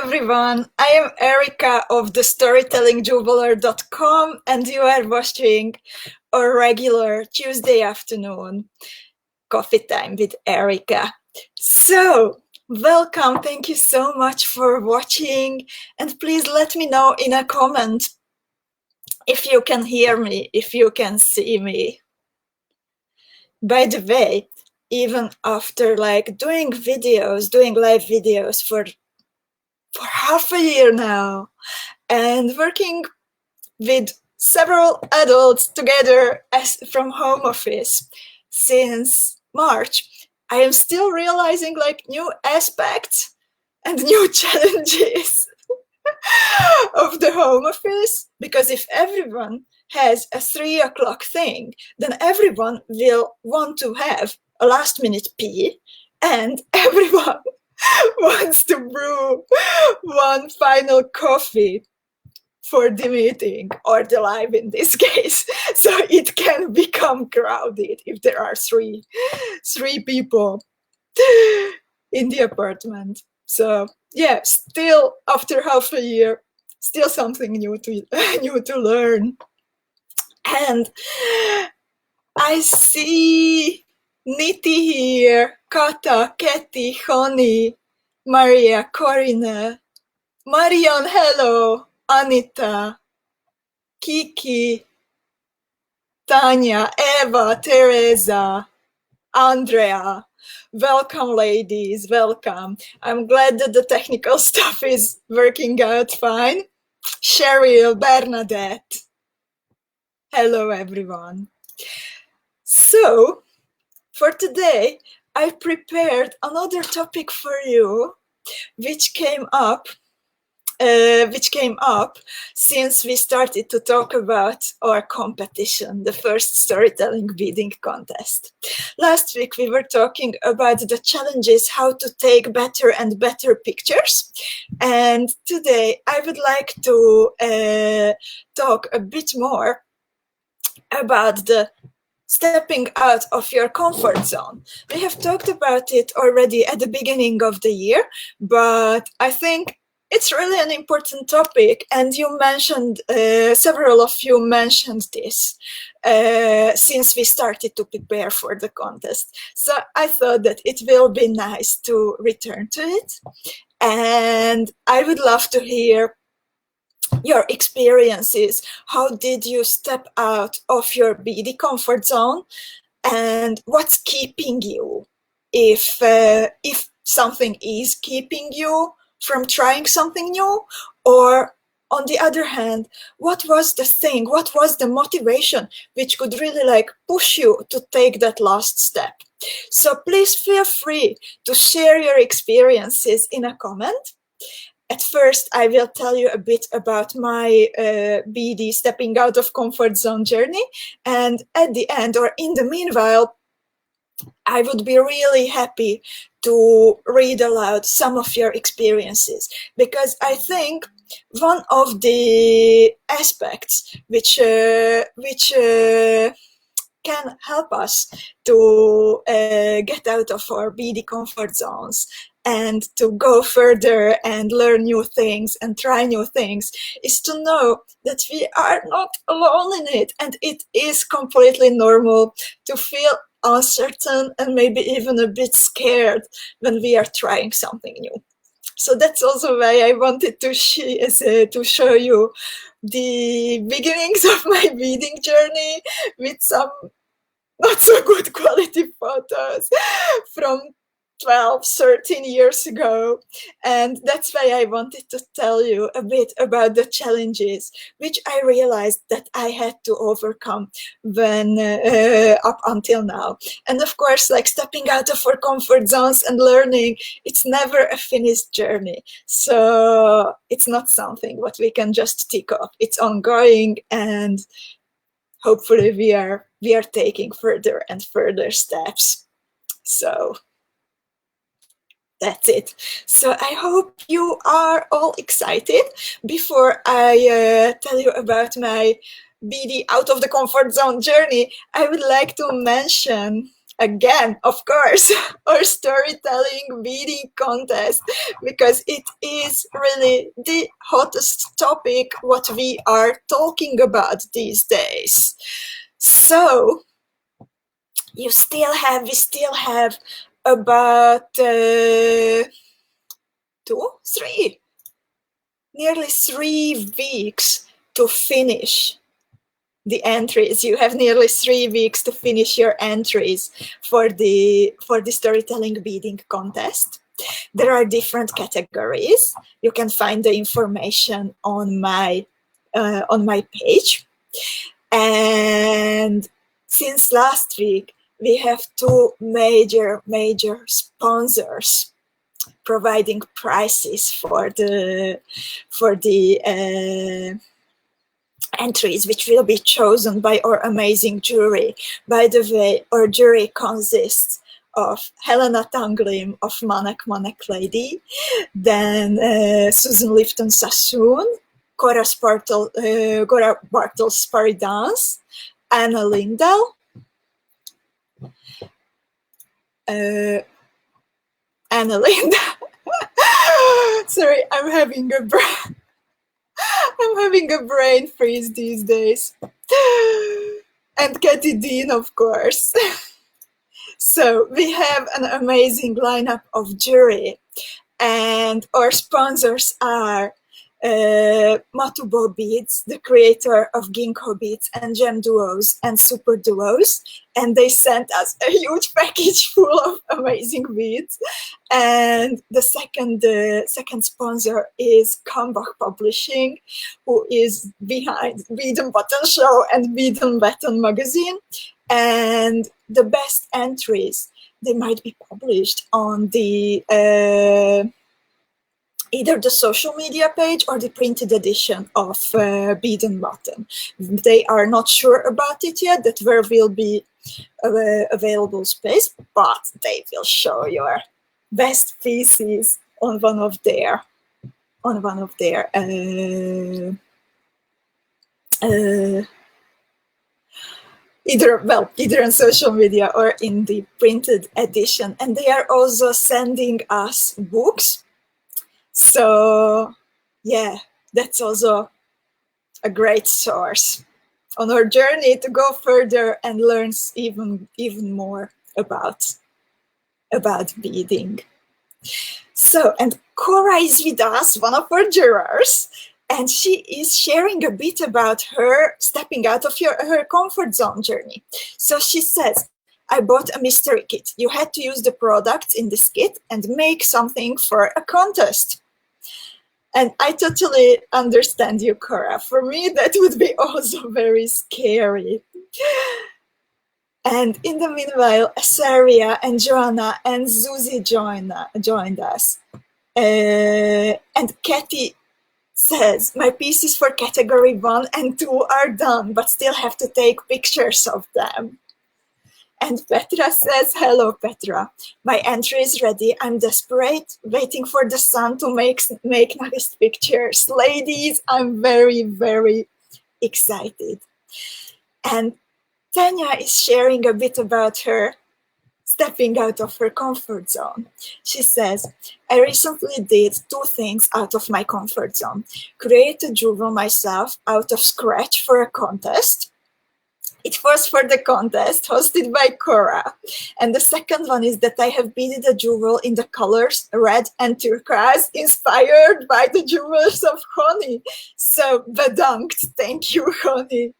everyone, I am Erika of the storytellingjubiler.com and you are watching our regular Tuesday afternoon coffee time with Erika. So, welcome, thank you so much for watching, and please let me know in a comment if you can hear me, if you can see me. By the way, even after doing live videos for half a year now, and working with several adults together from home office since March, I am still realizing new aspects and new challenges of the home office, because if everyone has a 3 o'clock thing, then everyone will want to have a last minute pee, and everyone wants to brew one final coffee for the meeting, or the live in this case, so it can become crowded if there are three people in the apartment. So yeah, still after half a year, still something new to learn. And I see Niti here, Kata, Katie, Honey, Maria, Corina, Marion, hello, Anita, Kiki, Tanya, Eva, Teresa, Andrea. Welcome, ladies, welcome. I'm glad that the technical stuff is working out fine. Cheryl, Bernadette. Hello, everyone. So, for today, I prepared another topic for you, which came up since we started to talk about our competition, the first storytelling beading contest. Last week we were talking about the challenges, how to take better and better pictures, and today I would like to talk a bit more about the stepping out of your comfort zone. We have talked about it already at the beginning of the year, but I think it's really an important topic, and you mentioned, several of you mentioned this since we started to prepare for the contest. So I thought that it will be nice to return to it, and I would love to hear your experiences. How did you step out of your beady comfort zone, and what's keeping you, if something is keeping you from trying something new, or on the other hand, what was the thing, what was the motivation which could really push you to take that last step? So please feel free to share your experiences in a comment. At first, I will tell you a bit about my beady stepping out of comfort zone journey, and at the end, or in the meanwhile, I would be really happy to read aloud some of your experiences, because I think one of the aspects which can help us to get out of our beady comfort zones and to go further and learn new things and try new things is to know that we are not alone in it, and it is completely normal to feel uncertain and maybe even a bit scared when we are trying something new. So that's also why I wanted to show you the beginnings of my beading journey with some not so good quality photos from 12, 13 years ago. And that's why I wanted to tell you a bit about the challenges which I realized that I had to overcome when up until now. And of course, stepping out of our comfort zones and learning, it's never a finished journey. So it's not something what we can just tick off. It's ongoing, and hopefully we are taking further and further steps. So that's it. So I hope you are all excited. Before I tell you about my beady out of the comfort zone journey, I would like to mention again, of course, our storytelling beading contest, because it is really the hottest topic what we are talking about these days. So we still have about nearly 3 weeks to finish the entries. You have nearly 3 weeks to finish your entries for the storytelling beading contest. There are different categories. You can find the information on my page. And since last week, we have 2 major sponsors providing prizes for the entries, which will be chosen by our amazing jury. By the way, our jury consists of Helena Tanglim of 𝐊�H𝐃𝐃𝐈𝐍𝐆 Lady, then Susan Lifton Sassoon, Cora Bartels Paridans, Anna Lindell, sorry, I'm having a brain freeze these days. And Katie Dean, of course. So we have an amazing lineup of jury, and our sponsors are Matubo Beads, the creator of ginkgo beads and gem duos and super duos, and they sent us a huge package full of amazing beads. And the second sponsor is Kambach Publishing, who is behind Bead and Button Show and Bead and Button magazine. And the best entries, they might be published on the either the social media page or the printed edition of Bead and Button. They are not sure about it yet, that there will be available space, but they will show your best pieces on one of their either on social media or in the printed edition. And they are also sending us books. So yeah, that's also a great source on our journey to go further and learn even more about beading. So, and Cora is with us, one of our jurors, and she is sharing a bit about her stepping out of her comfort zone journey. So she says, I bought a mystery kit. You had to use the products in this kit and make something for a contest. And I totally understand you, Cora. For me, that would be also very scary. And in the meanwhile, Saria and Joanna and Zuzi joined us. And Katie says, my pieces for category 1 and 2 are done, but still have to take pictures of them. And Petra says, hello, Petra. My entry is ready. I'm desperate, waiting for the sun to make nice pictures. Ladies, I'm very, very excited. And Tanya is sharing a bit about her stepping out of her comfort zone. She says, I recently did 2 things out of my comfort zone. Create a jewel myself out of scratch for a contest. It was for the contest hosted by Cora. And the second one is that I have beaded a jewel in the colors red and turquoise, inspired by the jewels of Honey. So, bedankt. Thank you, Honey.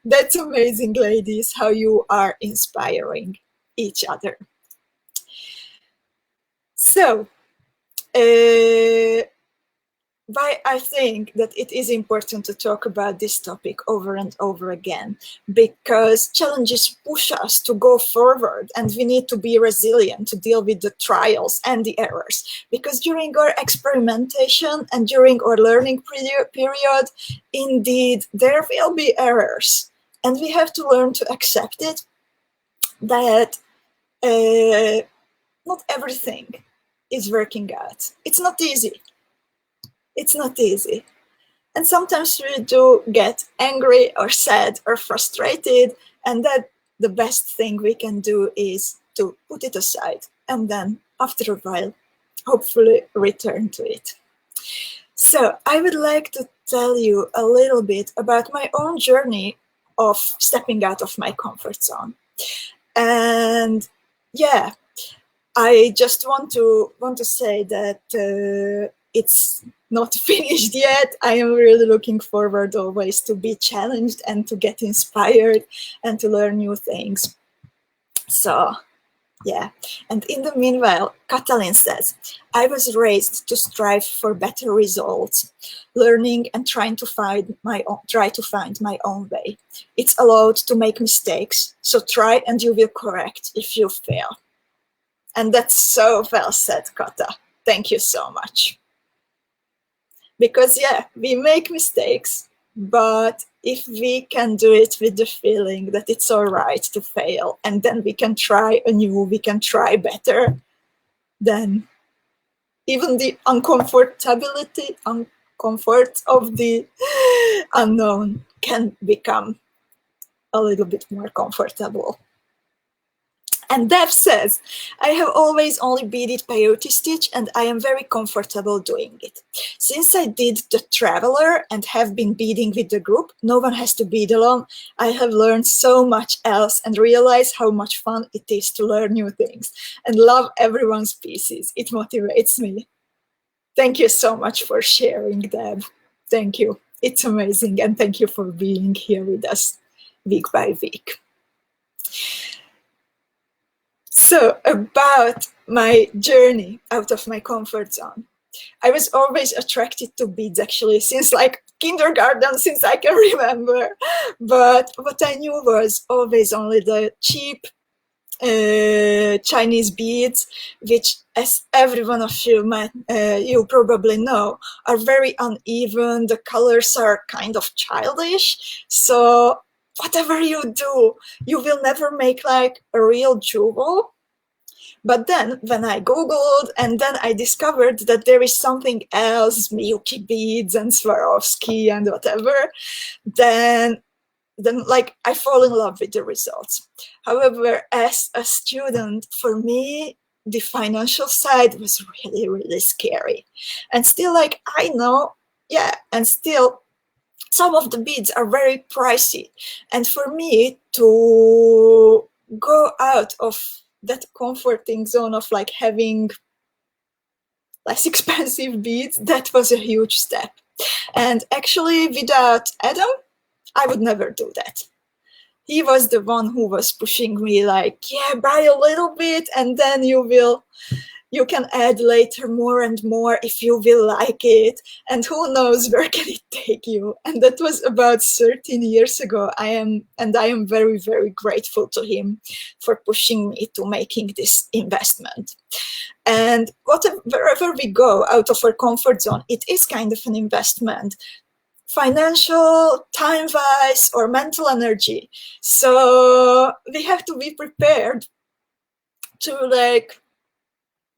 That's amazing, ladies, how you are inspiring each other. So, why I think that it is important to talk about this topic over and over again, because challenges push us to go forward, and we need to be resilient to deal with the trials and the errors, because during our experimentation and during our learning period, indeed, there will be errors, and we have to learn to accept it, that not everything is working out. It's not easy. It's not easy. And sometimes we do get angry or sad or frustrated, and the best thing we can do is to put it aside and then after a while, hopefully return to it. So I would like to tell you a little bit about my own journey of stepping out of my comfort zone. And yeah, I just want to say that it's not finished yet. I am really looking forward always to be challenged and to get inspired and to learn new things. So yeah, and in the meanwhile, Katalin says, I was raised to strive for better results, learning and trying to find my own way. It's allowed to make mistakes, so try and you will correct if you fail. And that's so well said, Kata. Thank you so much. Because yeah, we make mistakes, but if we can do it with the feeling that it's all right to fail, and then we can try anew, we can try better, then even the uncomfort of the unknown can become a little bit more comfortable. And Dev says, I have always only beaded peyote stitch and I am very comfortable doing it. Since I did the Traveler and have been beading with the group, no one has to bead alone, I have learned so much else and realized how much fun it is to learn new things and love everyone's pieces. It motivates me. Thank you so much for sharing, Deb. Thank you. It's amazing. And thank you for being here with us week by week. So about my journey out of my comfort zone. I was always attracted to beads actually since like kindergarten, since I can remember. But what I knew was always only the cheap Chinese beads, which, as every one of you might, you probably know, are very uneven. The colors are kind of childish. So whatever you do, you will never make like a real jewel. But then when I Googled and then I discovered that there is something else, Milky beads and Swarovski and whatever, then like I fall in love with the results. However, as a student, for me, the financial side was really, really scary. And still, like, I know, yeah, and still some of the beads are very pricey. And for me to go out of that comforting zone of like having less expensive beads, that was a huge step. And actually without Adam, I would never do that. He was the one who was pushing me like, yeah, buy a little bit and then you can add later more and more if you will like it. And who knows where can it take you? And that was about 13 years ago. I am very, very grateful to him for pushing me to making this investment. And wherever we go out of our comfort zone, it is kind of an investment. Financial, time-wise, or mental energy. So we have to be prepared to like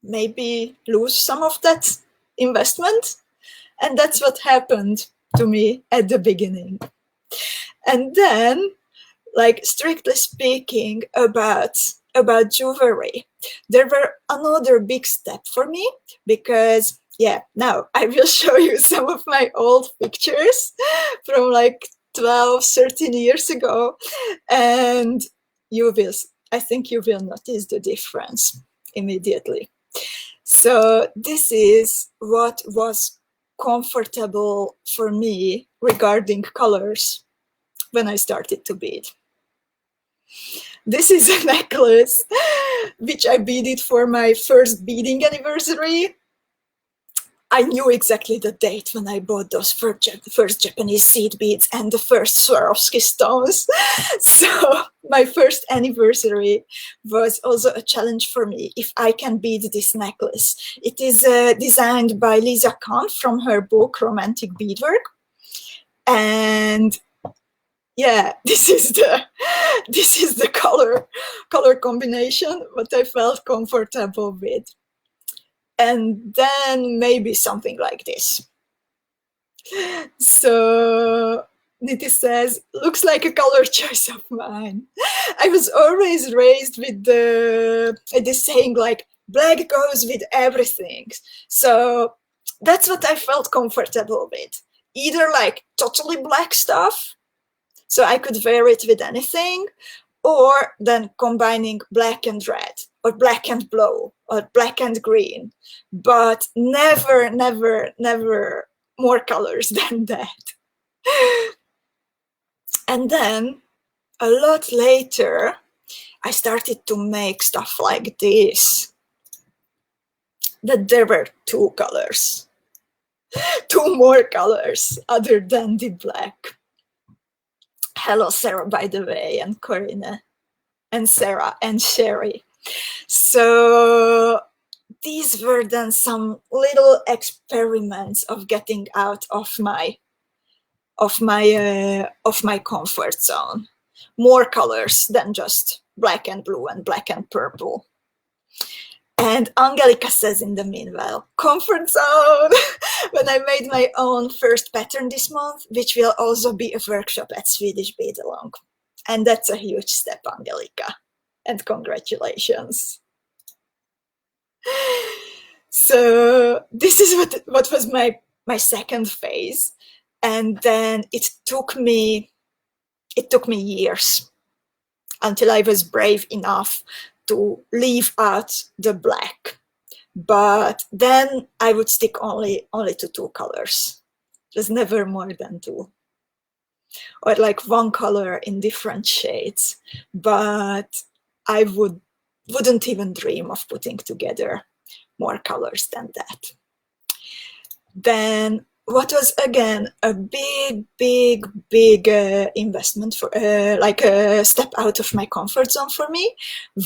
maybe lose some of that investment. And that's what happened to me at the beginning. And then, like strictly speaking about jewelry, there were another big step for me because yeah, now I will show you some of my old pictures from like 12, 13 years ago. And I think you will notice the difference immediately. So this is what was comfortable for me regarding colors when I started to bead. This is a necklace which I beaded for my first beading anniversary. I knew exactly the date when I bought those first Japanese seed beads and the first Swarovski stones. So my first anniversary was also a challenge for me if I can bead this necklace. It is designed by Lisa Kahn from her book Romantic Beadwork. And yeah, this is the color combination what I felt comfortable with. And then maybe something like this. So Niti says, looks like a color choice of mine. I was always raised with this saying like, black goes with everything. So that's what I felt comfortable with. Either like totally black stuff, so I could wear it with anything, or then combining black and red, or black and blue, or black and green, but never, never, never more colors than that. And then a lot later, I started to make stuff like this, that there were two colors, two more colors other than the black. Hello, Sarah, by the way, and Corinne, and Sarah, and Sherry. So these were then some little experiments of getting out of my comfort zone. More colors than just black and blue and black and purple. And Angelica says in the meanwhile, comfort zone, when I made my own first pattern this month, which will also be a workshop at Swedish Bead Along. And that's a huge step, Angelica. And congratulations. So this is what was my second phase. And then it took me years until I was brave enough to leave out the black. But then I would stick only to two colors. Just never more than two. Or like one color in different shades. But I wouldn't even dream of putting together more colors than that. Then what was again a big investment for like a step out of my comfort zone for me,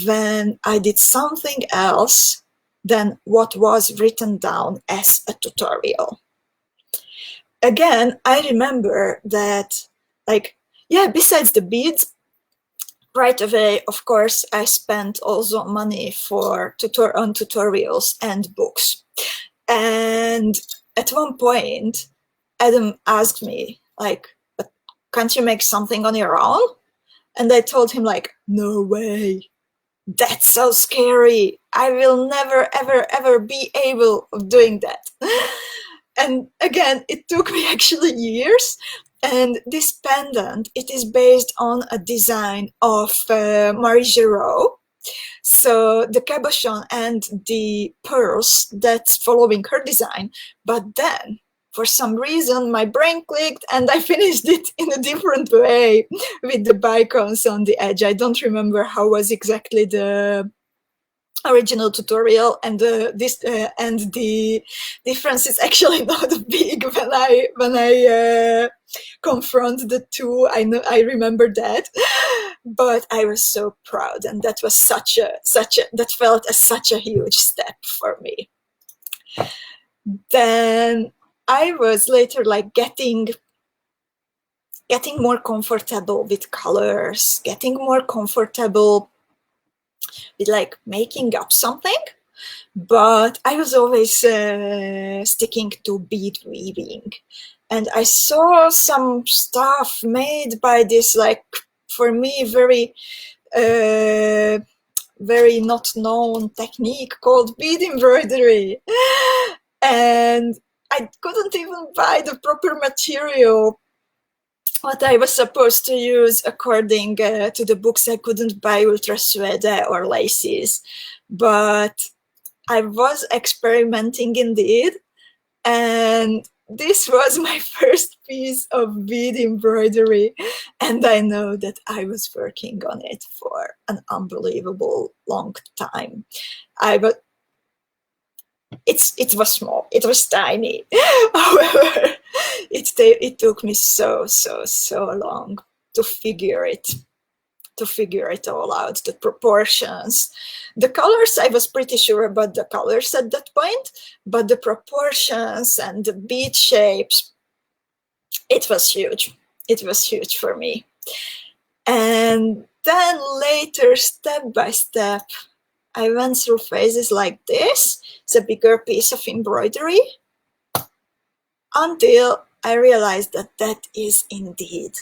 when I did something else than what was written down as a tutorial. Again, I remember that, like, yeah, besides the beads, right away, of course, I spent also money for on tutorials and books. And at one point, Adam asked me, like, but can't you make something on your own? And I told him, like, no way. That's so scary. I will never, ever, ever be able of doing that. And again, it took me actually years. And this pendant, it is based on a design of Marie Giraud. So the cabochon and the pearls, that's following her design. But then, for some reason, my brain clicked and I finished it in a different way with the bicons on the edge. I don't remember how was exactly the original tutorial, and the difference is actually not big when I confront the two. I remember that, but I was so proud, and that was that felt as such a huge step for me. Then I was later like getting more comfortable with colors, getting more comfortable with like making up something, but I was always sticking to bead weaving. And I saw some stuff made by this, like, for me, very not known technique called bead embroidery. And I couldn't even buy the proper material what I was supposed to use according to the books. I couldn't buy ultra suede or laces, but I was experimenting indeed, and this was my first piece of bead embroidery, and I know that I was working on it for an unbelievable long time. It was small, it was tiny. However, it took me so long to figure it all out, the proportions. The colors, I was pretty sure about the colors at that point, but the proportions and the bead shapes, it was huge. It was huge for me. And then later, step by step, I went through phases like this. It's a bigger piece of embroidery, until I realized that that is indeed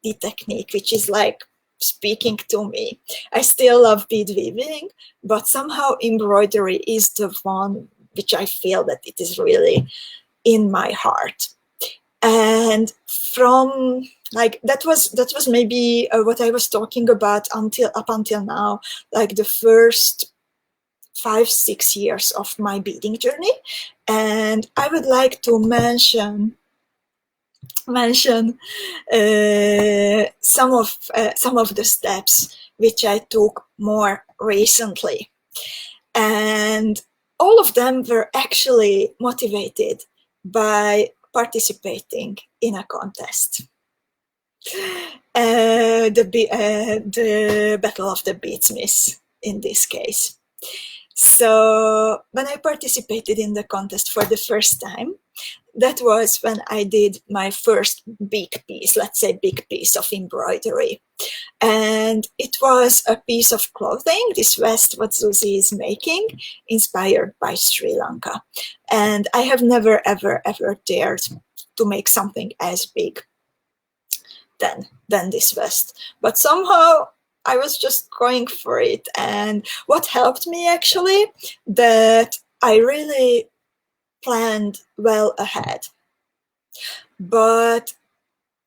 the technique which is like speaking to me. I still love bead weaving, but somehow embroidery is the one which I feel that it is really in my heart. And from like that was maybe what I was talking about up until now, like the first 5-6 years of my beading journey. And I would like to mention some of the steps which I took more recently, and all of them were actually motivated by participating in a contest, the Battle of the Beadsmiths in this case. So when I participated in the contest for the first time, that was when I did my first big piece, let's say big piece of embroidery. And it was a piece of clothing, this vest what Susie is making, inspired by Sri Lanka. And I have never, ever, ever dared to make something as big than this vest. But somehow I was just going for it. And what helped me actually, that I really planned well ahead. But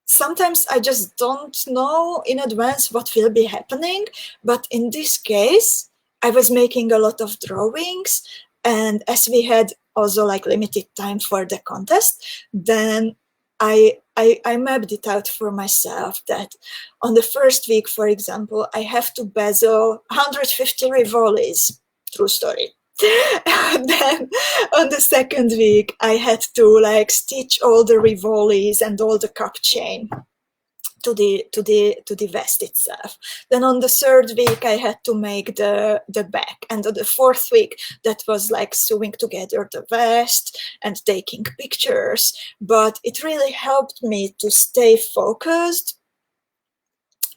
sometimes I just don't know in advance what will be happening. But in this case, I was making a lot of drawings. And as we had also like limited time for the contest, then I mapped it out for myself that on the first week, for example, I have to bezel 150 rivolis, true story. Then on the second week, I had to like stitch all the rivolis and all the cup chain to the vest itself. Then on the third week, I had to make the back, and on the fourth week, that was like sewing together the vest and taking pictures. But it really helped me to stay focused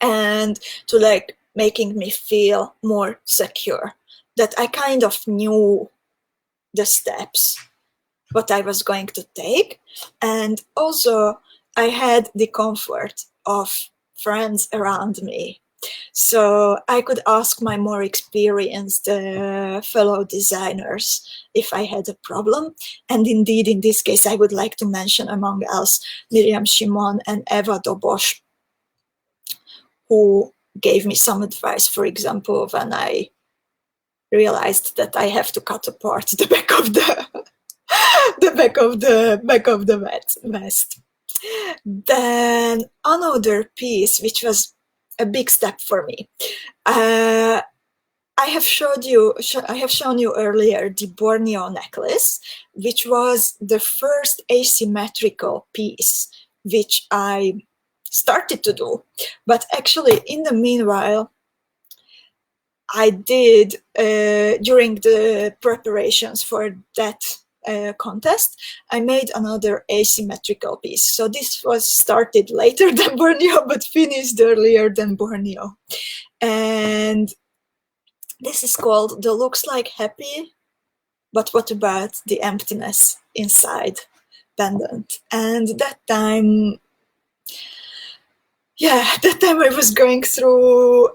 and to like making me feel more secure, that I kind of knew the steps what I was going to take. And also I had the comfort of friends around me, so I could ask my more experienced fellow designers if I had a problem. And indeed, in this case, I would like to mention among else Miriam Shimon and Eva Dobosh, who gave me some advice, for example, when I realized that I have to cut apart the back of the back of the vest. Then another piece, which was a big step for me. I have shown you earlier the Borneo necklace, which was the first asymmetrical piece which I started to do. But actually, in the meanwhile, I did, during the preparations for that contest, I made another asymmetrical piece. So this was started later than Borneo, but finished earlier than Borneo. And this is called the Looks Like Happy, but what about the emptiness inside pendant. And that time, I was going through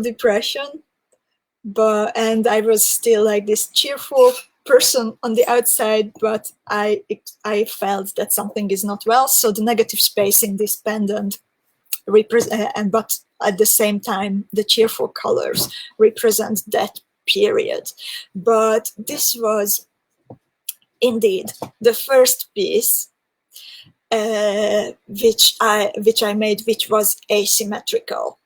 depression, and I was still like this cheerful person on the outside, but I felt that something is not well. So the negative space in this pendant but at the same time the cheerful colors represent that period. But this was indeed the first piece which I made, which was asymmetrical.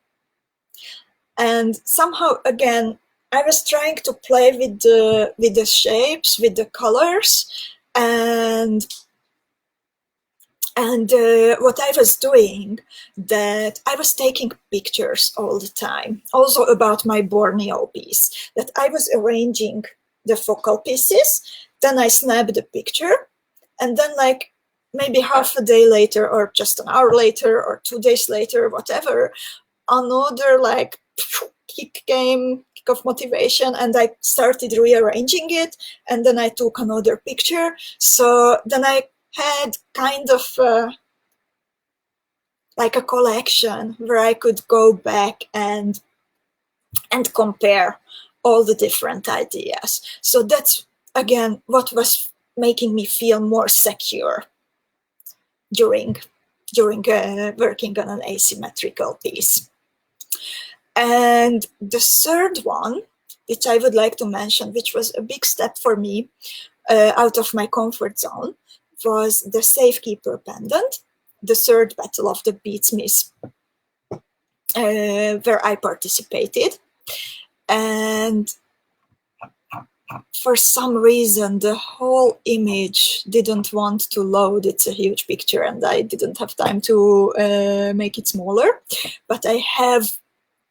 And somehow, again, I was trying to play with the shapes, with the colors, and what I was doing, that I was taking pictures all the time, also about my Borneo piece, that I was arranging the focal pieces, then I snapped a picture, and then like maybe half a day later, or just an hour later, or 2 days later, whatever, another like kick of motivation, and I started rearranging it, and then I took another picture. So then I had kind of like a collection where I could go back and compare all the different ideas. So that's, again, what was making me feel more secure during working on an asymmetrical piece. And the third one, which I would like to mention, which was a big step for me out of my comfort zone, was the Safekeeper Pendant, the third battle of the beadsmiths, where I participated. And for some reason, the whole image didn't want to load. It's a huge picture and I didn't have time to make it smaller. But I have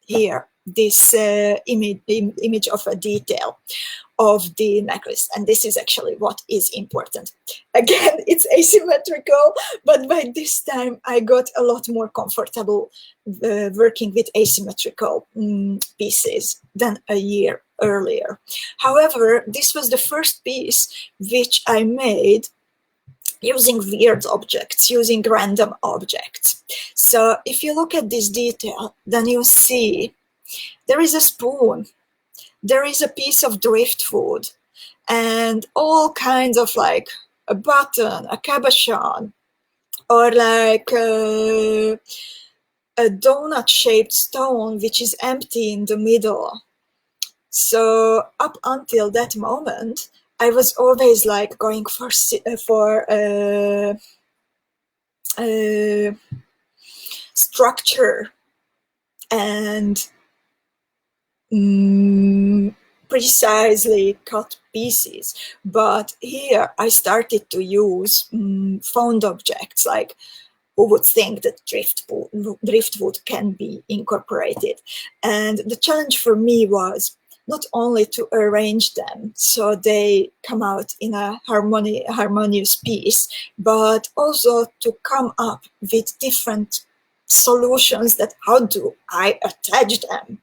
here this image of a detail of the necklace, and this is actually what is important. Again, it's asymmetrical, but by this time I got a lot more comfortable working with asymmetrical pieces than a year earlier. However, this was the first piece which I made using weird objects, using random objects. So if you look at this detail, then you see there is a spoon, there is a piece of driftwood, and all kinds of like a button, a cabochon, or like a donut-shaped stone which is empty in the middle. So up until that moment, I was always like going for structure and precisely cut pieces. But here I started to use found objects, like who would think that driftwood can be incorporated. And the challenge for me was not only to arrange them so they come out in a harmonious piece, but also to come up with different solutions that how do I attach them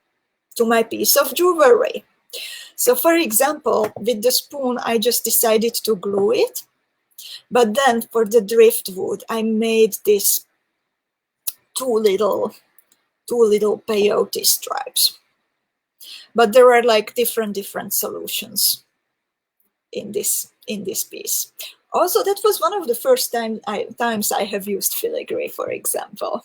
to my piece of jewelry. So for example, with the spoon, I just decided to glue it. But then for the driftwood, I made this two little peyote stripes. But there are like different solutions in this piece. Also, that was one of the first times I have used filigree, for example.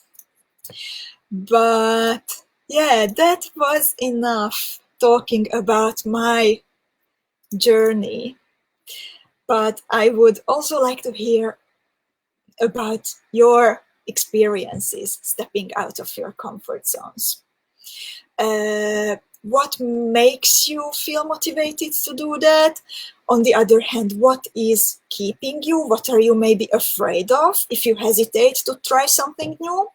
But yeah, that was enough talking about my journey. But I would also like to hear about your experiences stepping out of your comfort zones. What makes you feel motivated to do that? On the other hand, what is keeping you? What are you maybe afraid of if you hesitate to try something new?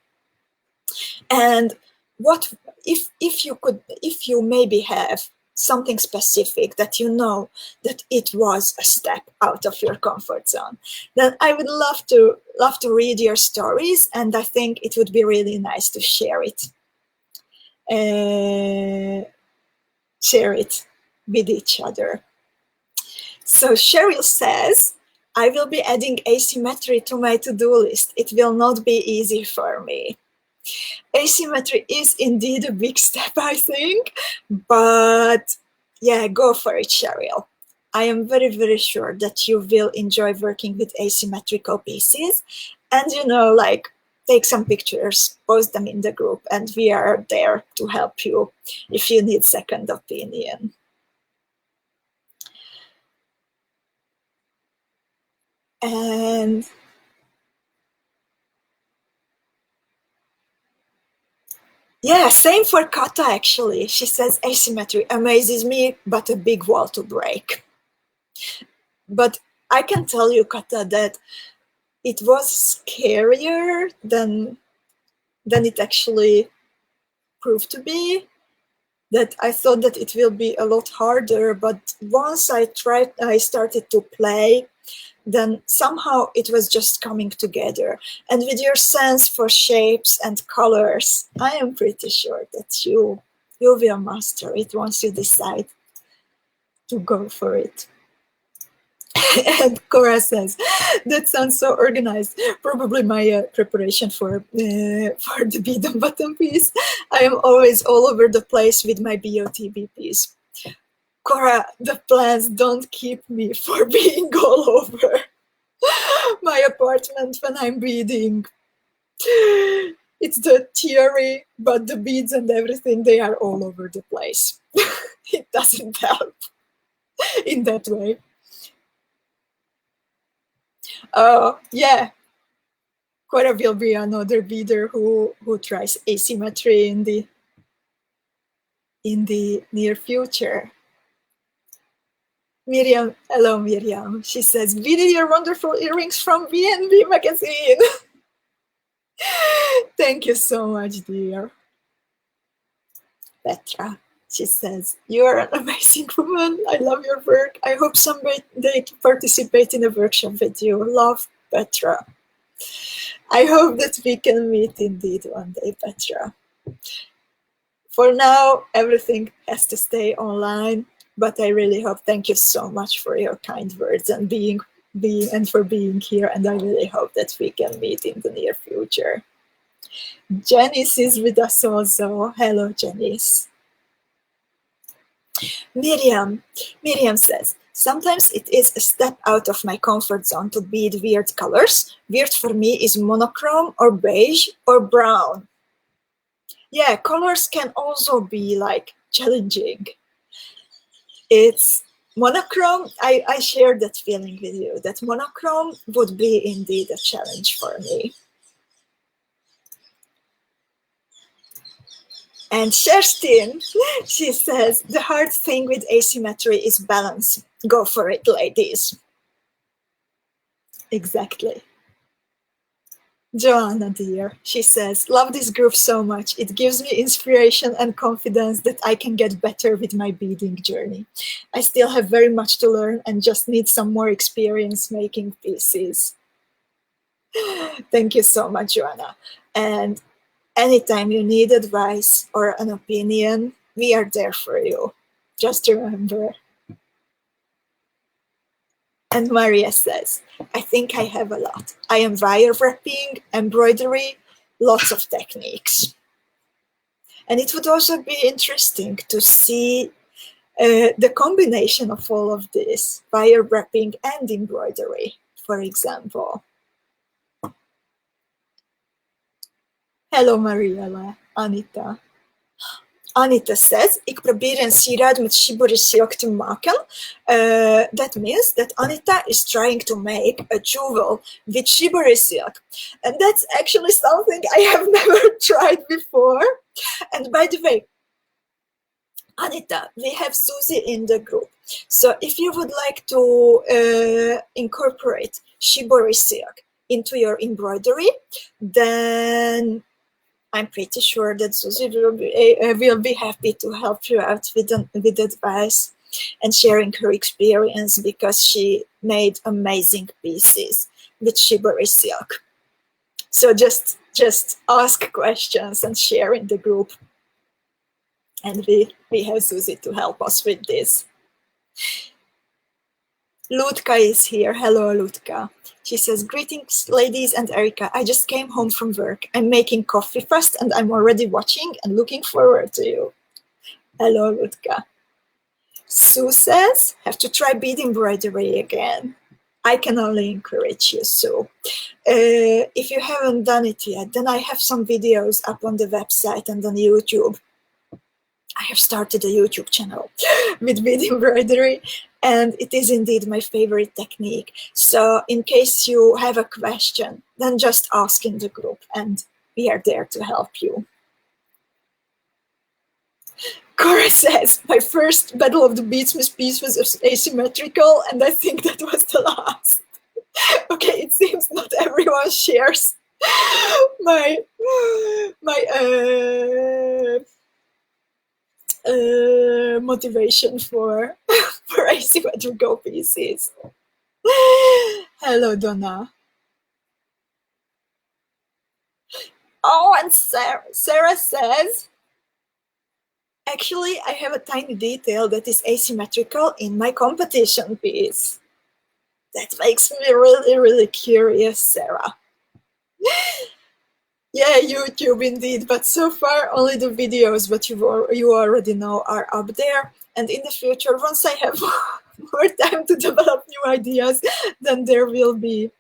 And what if you maybe have something specific that you know that it was a step out of your comfort zone, then I would love to read your stories, and I think it would be really nice to share it with each other. So Cheryl says, I will be adding asymmetry to my to-do list. It will not be easy for me. Asymmetry is indeed a big step, I think, but yeah, go for it, Cheryl. I am very, very sure that you will enjoy working with asymmetrical pieces, and like, take some pictures, post them in the group, and we are there to help you if you need second opinion. And yeah, same for Kata, actually. She says asymmetry amazes me, but a big wall to break. But I can tell you, Kata, that it was scarier than it actually proved to be. That I thought that it will be a lot harder, but once I started to play, then somehow it was just coming together. And with your sense for shapes and colors, I am pretty sure that you will master it once you decide to go for it. And Cora says, That sounds so organized. Probably my preparation for the bead and button piece. I am always all over the place with my BOTB piece. Cora, the plans don't keep me for being all over my apartment when I'm beading. It's the theory, but the beads and everything, they are all over the place. It doesn't help in that way. Yeah, Cora will be another beader who tries asymmetry in the near future. Miriam, hello Miriam. She says, "Beaded your wonderful earrings from BNB magazine." Thank you so much, dear. Petra, she says, "You are an amazing woman. I love your work. I hope someday to participate in a workshop with you. Love, Petra." I hope that we can meet indeed one day, Petra. For now, everything has to stay online, but I really hope, thank you so much for your kind words and for being here, and I really hope that we can meet in the near future. Janice is with us also. Hello, Janice. Miriam says, "Sometimes it is a step out of my comfort zone to bead weird colors. Weird for me is monochrome or beige or brown." Yeah, colors can also be like challenging. It's monochrome. I share that feeling with you, that monochrome would be indeed a challenge for me. And Kerstin, she says, "The hard thing with asymmetry is balance. Go for it, ladies." Exactly. Joanna, dear, she says, "Love this group so much. It gives me inspiration and confidence that I can get better with my beading journey. I still have very much to learn and just need some more experience making pieces." Thank you so much, Joanna. And anytime you need advice or an opinion, we are there for you. Just remember. And Maria says, "I think I have a lot. I am wire wrapping, embroidery, lots of techniques." And it would also be interesting to see the combination of all of this, wire wrapping and embroidery, for example. Hello, Mariella, Anita. Anita says, "Ik probeer een sieraad met shibori silk te maken." That means that Anita is trying to make a jewel with shibori silk. And that's actually something I have never tried before. And by the way, Anita, we have Susie in the group. So if you would like to incorporate shibori silk into your embroidery, then I'm pretty sure that Susie will be happy to help you out with advice and sharing her experience, because she made amazing pieces with shibori silk. So just ask questions and share in the group. And we have Susie to help us with this. Lutka is here. Hello, Lutka. She says, "Greetings, ladies and Erika. I just came home from work. I'm making coffee fast and I'm already watching and looking forward to you." Hello, Lutka. Sue says, "Have to try bead embroidery again." I can only encourage you, Sue. If you haven't done it yet, then I have some videos up on the website and on YouTube. I have started a YouTube channel with bead embroidery, and it is indeed my favorite technique. So in case you have a question, then just ask in the group and we are there to help you. Cora says, "My first Battle of the Beadsmith piece was asymmetrical, and I think that was the last." Okay, it seems not everyone shares my motivation for asymmetrical pieces. Hello, Donna. Oh, and Sarah says, "Actually, I have a tiny detail that is asymmetrical in my competition piece." That makes me really, really curious, Sarah. Yeah, YouTube indeed, but so far only the videos, but you already know, are up there. And in the future, once I have more time to develop new ideas, then there will be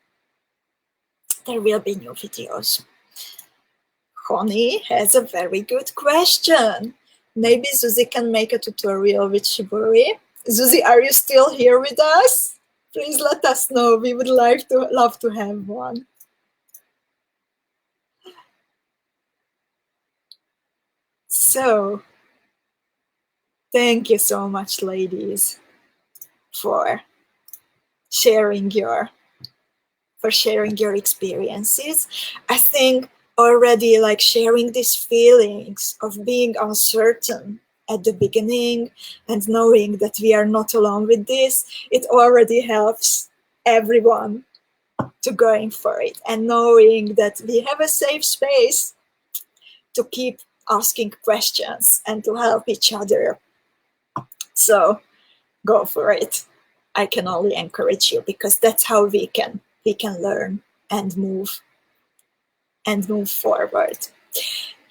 new videos. Honey has a very good question. Maybe Susie can make a tutorial with shibori. Susie, are you still here with us? Please let us know. We would love to have one. So, thank you so much, ladies, for sharing your experiences. I think already, like, sharing these feelings of being uncertain at the beginning and knowing that we are not alone with this, it already helps everyone to going for it, and knowing that we have a safe space to keep asking questions and to help each other. So go for it. I can only encourage you, because that's how we can learn and move forward.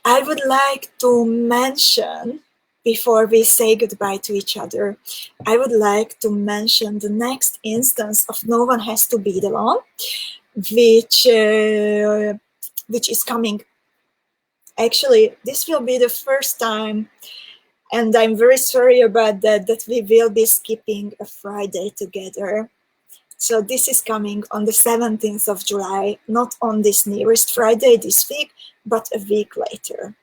I would like to mention, before we say goodbye to each other, I would like to mention the next instance of No One Has to Bead Alone, which is coming. Actually, this will be the first time, and I'm very sorry about that we will be skipping a Friday together. So this is coming on the 17th of July, not on this nearest Friday this week, but a week later.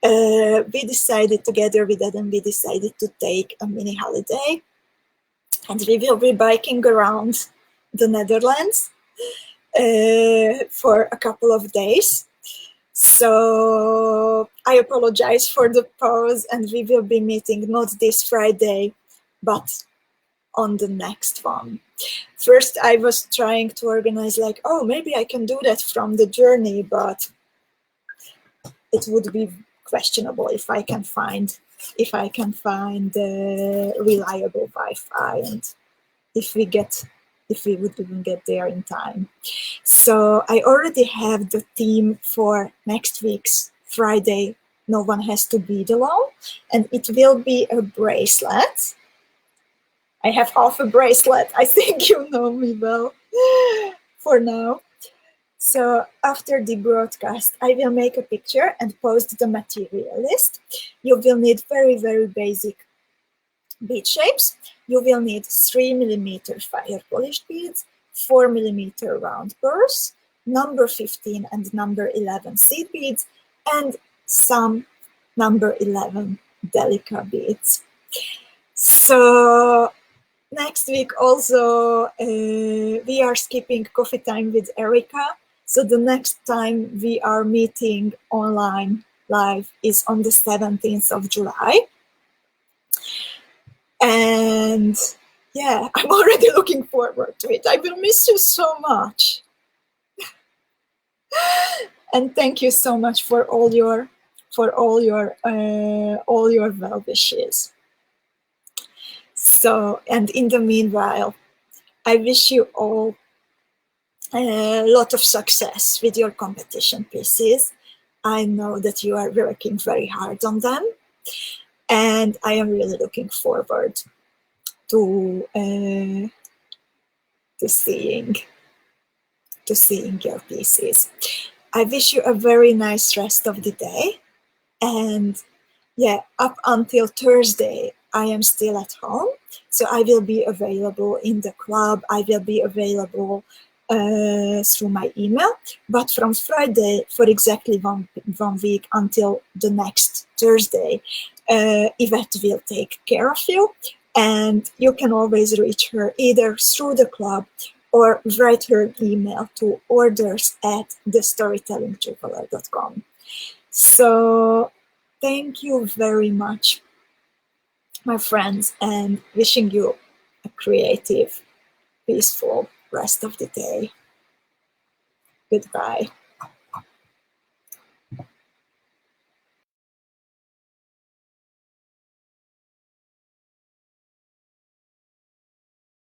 We decided together with Adam, we decided to take a mini holiday, and we will be biking around the Netherlands for a couple of days. So I apologize for the pause, and we will be meeting not this Friday, but on the next one. First, I was trying to organize, like, oh, maybe I can do that from the journey, but it would be questionable if I can find reliable Wi-Fi, and if we would even get there in time. So I already have the theme for next week's Friday. No One Has to Bead Alone, and it will be a bracelet. I have half a bracelet. I think you know me well for now. So after the broadcast, I will make a picture and post the material list. You will need very, very basic bead shapes. You will need 3mm fire polished beads, 4mm round burrs, number 15 and number 11 seed beads, and some number 11 delica beads. So next week also we are skipping coffee time with Erika. So the next time we are meeting online live is on the 17th of July. And yeah, I'm already looking forward to it. I will miss you so much. And thank you so much for all your well wishes. So, and in the meanwhile, I wish you all a lot of success with your competition pieces. I know that you are working very hard on them, and I am really looking forward to seeing your pieces. I wish you a very nice rest of the day, and yeah, up until Thursday I am still at home, so I will be available in the club. I will be available through my email, but from Friday for exactly one week until the next Thursday, Yvette will take care of you, and you can always reach her either through the club or write her an email to orders@thestorytellingjuggler.com. So thank you very much, my friends, and wishing you a creative, peaceful rest of the day. Goodbye.